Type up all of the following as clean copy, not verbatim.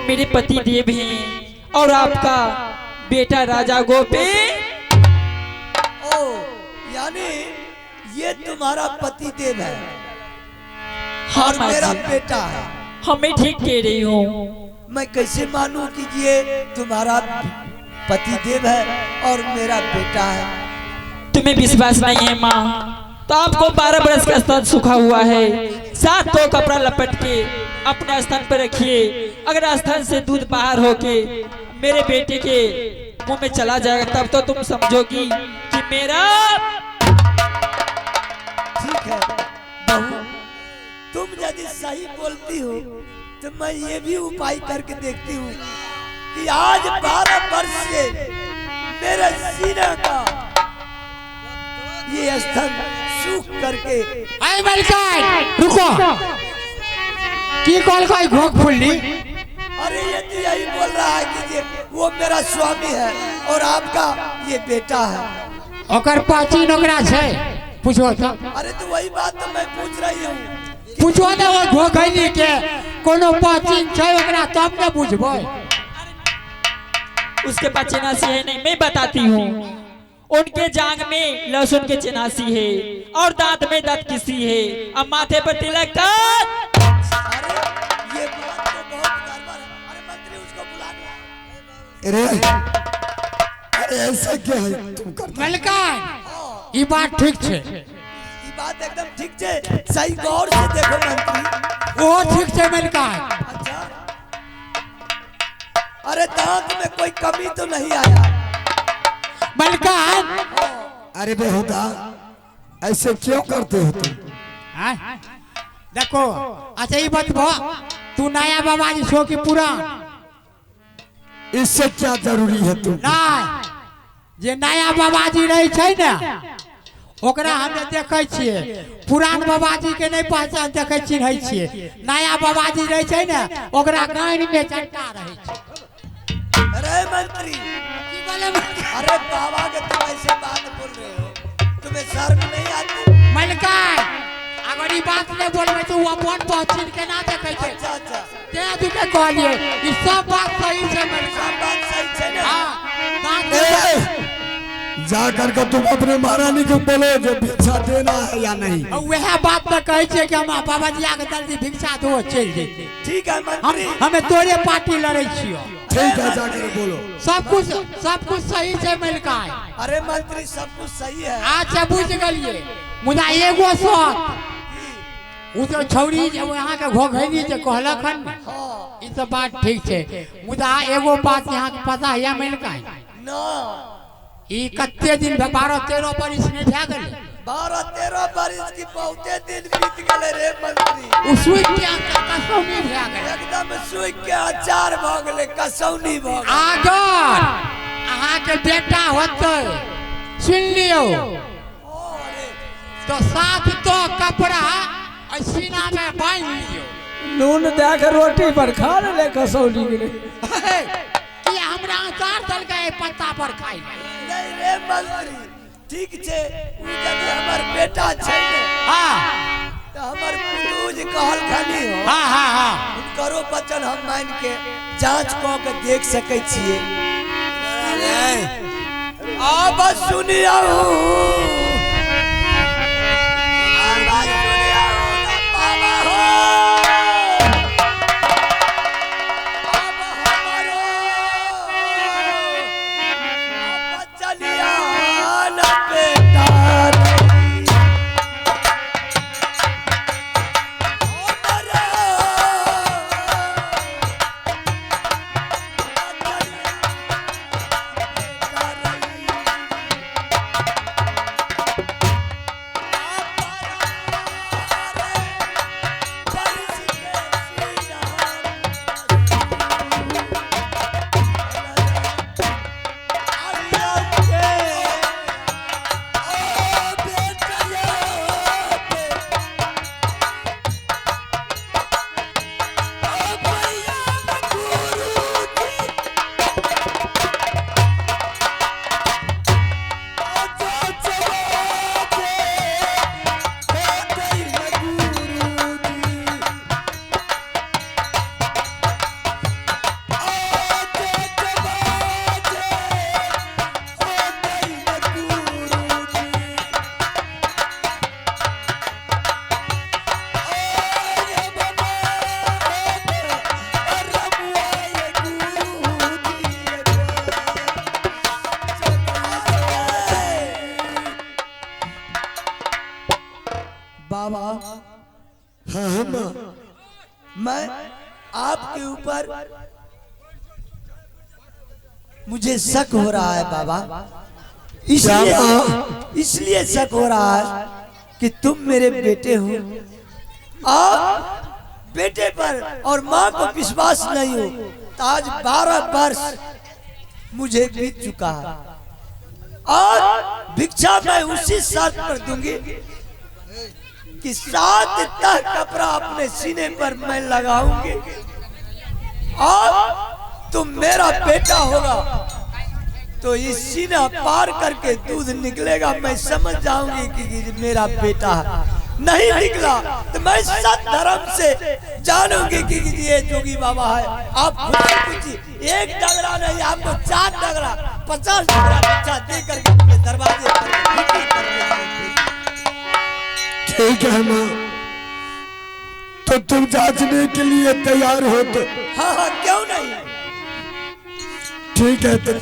मेरे पति देव हैं और आपका बेटा राजा गोपी। ओ यानी ये तुम्हारा पति देव है हाँ और माँ मेरा जी, बेटा है। हाँ मैं ठीक कह रही हूँ। मैं कैसे मानूं कि ये तुम्हारा पति देव है और मेरा बेटा है? तुम्हें विश्वास नहीं है माँ तो आपको 12 बरस का स्तन सूखा हुआ है, साथ तो कपड़ा लपेट के अपने स्तन पर रखिए। अगर स्तन से दूध बाहर होके मेरे बेटे के मुंह में चला जाएगा तब तो तुम समझोगी कि मेरा। ठीक है बहू, तुम यदि सही बोलती हो तो मैं ये भी उपाय करके देखती हूँ कि आज 12 वर्ष से मेरे सीने का ये स्थल सूख करके। अरे मलकान रुको, की कॉल कोई घोक फुल्ली? अरे ये तो यही बोल रहा है कि ये वो मेरा स्वामी है और आपका ये बेटा है। ओकर पाची नोकरा छे पूछो तो। अरे तो वही बात तो मैं पूछ रही हूँ। पूछो ना वो घोखैली के कोनो पाची छे ओकरा तब ना बुझबो। उसके पास चिनासी है नहीं, मैं बताती हूँ। उनके जांग में लहसुन के चिनासी है और दांत में दांत किसी है और माथे पर तिलक का। अरे ये बात तो बहुत गड़बड़ है। अरे मंत्री उसको बुला लो। अरे ऐसा क्या है तुम करते? मलकान ई बात ठीक छे, ये बात एकदम ठीक है। सही गौर से देखो मंत्री। ओ ठीक छे मलकान। अच्छा, अरे दांत में कोई कमी तो नहीं आया? मलकान अरे बेहुदा ऐसे क्यों करते हो तुम? हाँ? देखो अच्छा ये बात तू नया बाबाजी छो कि पुरान? इससे क्या जरूरी है तुम? नहीं, जे नया बाबाजी रहे छे ना ओकरा हमें देखे छिए, पुरान बाबाजी के नहीं पहचान देखे चिन्हे छिए। नया बाबाजी रहे छे ना ओकरा कान में चंटा रहे छे। अरे मंत्री, की बोले अरे बाबा के तुम ऐसे बात बोल रहे हो, तुम्हें शर्म नहीं आती? मलकान अगर ई बात नहीं बोलबे तो वो अपन पहचान के ना देखे छे। अच्छा अच्छा, ते तुके कहलिए ई सब बात सही छे मलकान। सब बात सही है ना? हां बात जा करके तुम अपने महारानी को बोलो जो भिक्षा देना है या नहीं। वह बात तो कहे छे कि हम बाबाजी आके जल्दी भिक्षा दो चल जेते। ठीक है मंत्री। हमें तोरे पार्टी लड़े छियो। ठीक है जाकर बोलो। सब कुछ सही छे मलकान। अरे मंत्री सब कुछ सही है। अच्छा बुझ गलिए, मुदा एगो शौक उ तो छौरी जे यहाँ के घोघैली जे कहलक हन हाँ ई सब बात ठीक छे, मुदा एगो बात यहाँ के पता है मलकान? ना, ई कत्ते दिन 12-13 बरिस में भए गेलै। 12-13 बरिस की बहुते दिन बीत गए रे मंत्री। उ सुई के कसौनी भए गेलै। एकदम सुई के अचार भ गेले, कसौनी भ गेले। अगर अहाँ के बेटा होते सुन लियो अरे तो साथ तो कपड़ा सीना में बांध लियो। नून दे के रोटी पर खा ले कसौली के लिए। कि हमरा अचार दल के पत्ता पर खाई। नहीं रे मंत्री, ठीक छे। उ यदि हमर बेटा छै ने हां तो हमर पुतौज कहल खानी हो। हां हां हां उनकरो वचन हम मान के जांच क के देख सकै छियै। अरे अब सुनियो, आवाज सुनियो ना बाबा हो। अब हमारो अब चलिया ना बेटा रे। मैं आपके ऊपर मुझे शक हो रहा है बाबा, इसलिए शक हो रहा है कि तुम मेरे बेटे हो। आप बेटे पर और माँ को विश्वास नहीं हो तो आज 12 वर्ष मुझे बीत चुका है। आज भिक्षा मैं उसी शर्त पर दूंगी कि 7 तह कपड़ा अपने सीने पर मैं लगाऊंगी और तुम मेरा बेटा होगा तो इस सीना पार करके दूध निकलेगा, मैं समझ जाऊंगी कि मेरा बेटा है। नहीं निकला तो मैं सत धर्म से जानूंगी कि ये जोगी बाबा है। आप पूछिए, एक डगरा नहीं आपको 4 डगरा 50 डगरा भिक्षा दे करके दरवाजे पर। ठीक है माँ, तो तुम जांचने के लिए तैयार हो तो? हाँ हाँ क्यों नहीं। ठीक है तो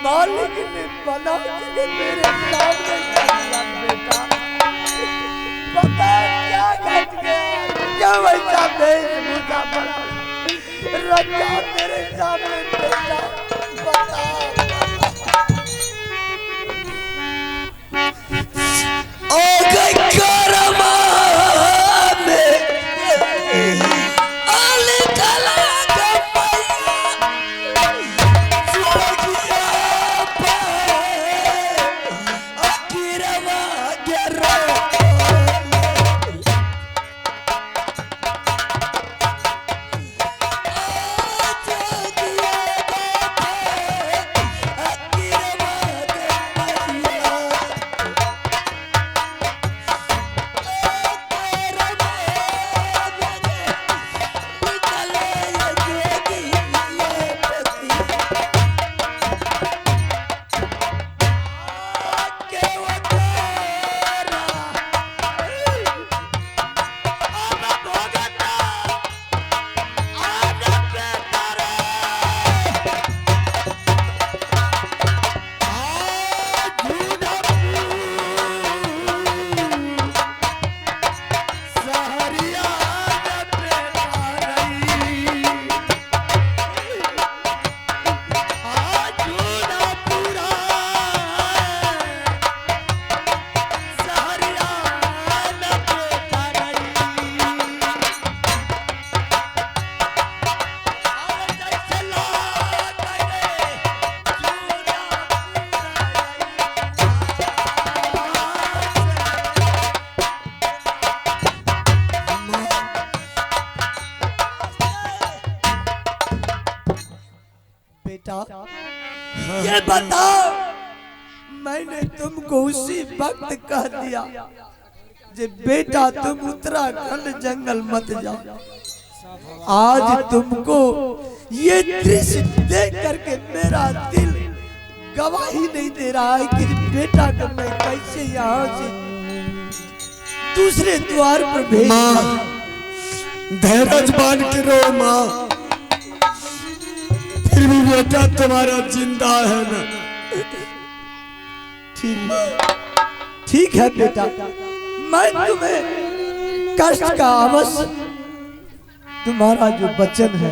मालिक ने बना के मेरे सामने किया बेटा। पता क्या घट गया, क्या वैसा वेशभूषा बना रखा तेरे सामने बेटा। बता बेटा ये बताओ, मैंने तुमको उसी वक्त कह दिया जे बेटा तुम उत्तराखंड जंगल मत जाओ। आज तुमको ये दृश्य देख करके मेरा दिल गवाही नहीं दे रहा है कि बेटा को मैं कैसे यहाँ से दूसरे द्वार पर भेज। माँ धैर्य बांध के रो माँ, फिर भी बेटा तुम्हारा जिंदा है ना। ठीक है बेटा, मैं तुम्हें कष्ट का अवश्य, तुम्हारा जो वचन है